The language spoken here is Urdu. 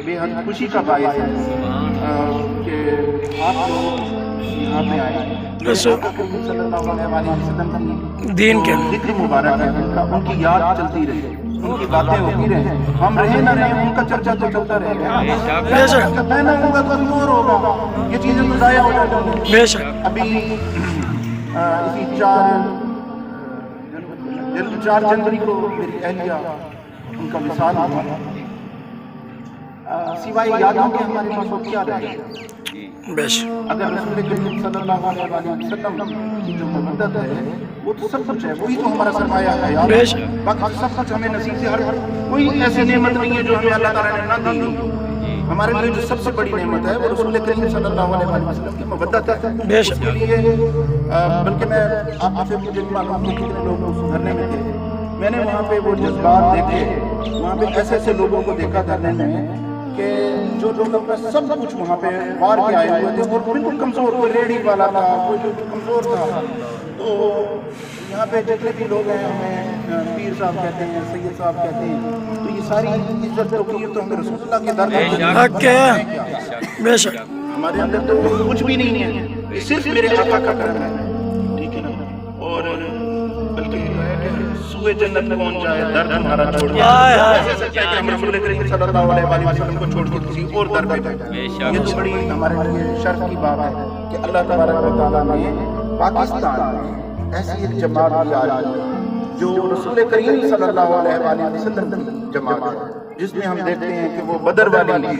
بے حد خوشی کا باعث ہے کہ آپ لوگ یہاں پہ آئے. صلی اللہ علیہ وسلم دین کے ذکر مبارک ہے ان کی یاد چلتی رہے, ان کی باتیں ہوتی رہیں, ہم رہیں نہ رہیں ان کا چرچا تو چلتا رہے گا. میں نہ ہوں گا تو نور ہوگا, یہ چیزیں تو ضائع ہو جائیں گی. بے شک ابھی اسی 4 جنوری کو میری اہلیہ ان کا وصال ہوا. سوائے یادوں کے ہمارے پاس وہ کیا رہے گا؟ بے شک اگر رسول کریم صلی اللہ علیہ وسلم کی جو محبت ہے وہ تو سب کچھ ہے, وہی تو ہمارا سرمایہ ہے یار. باقی سب کچھ ہمیں نصیب سے, ہر کوئی ایسی نعمت نہیں ہے جو ہمیں اللہ تعالیٰ نے نہ دی. ہمارے لیے جو سب سے بڑی نعمت ہے وہ رسول کریم صلی اللہ علیہ وسلم کی محبت ہے. بے اس شک کے لیے بلکہ میں آپ سے مجھے معلوم کہ کتنے لوگ اس دھرنے میں تھے, میں نے وہاں پہ وہ جذبات دیکھے, وہاں پہ ایسے ایسے لوگوں کو دیکھا دھرنے میں کہ جو لوگ اپنا سب کچھ وہاں پہ وار کے آئے ہوئے تھے اور بالکل کمزور, کوئی ریڑھی والا تھا, کوئی بالکل کمزور تھا. تو یہاں پہ جتنے بھی لوگ ہیں ہمیں پیر صاحب کہتے ہیں, سید صاحب کہتے ہیں, تو یہ ساری عزت توقیر تو ہمیں رسول اللہ کے در پر حق ہے. بے شک ہمارے اندر تو کچھ بھی نہیں ہے, یہ صرف میرے آقا کا کرم ہے, ٹھیک ہے نا. اور بلکہ یہ ہے کہ سوئے جنت کون جائے در تمہارا چھوڑ کے, ایسا سچ ہے کہ ہم رسول کریم صلی اللہ علیہ وسلم کو چھوڑ کے کسی اور در پہ گئے. یہ تو بڑی ہمارے لیے شرف کی بات ہے کہ اللہ تبارک و تعالیٰ نے پاکستان میں ایسی ایک جماعت تیار کی جو رسول کریم صلی اللہ علیہ وسلم کی جماعت ہے, جس میں ہم دیکھتے ہیں کہ وہ بدر والی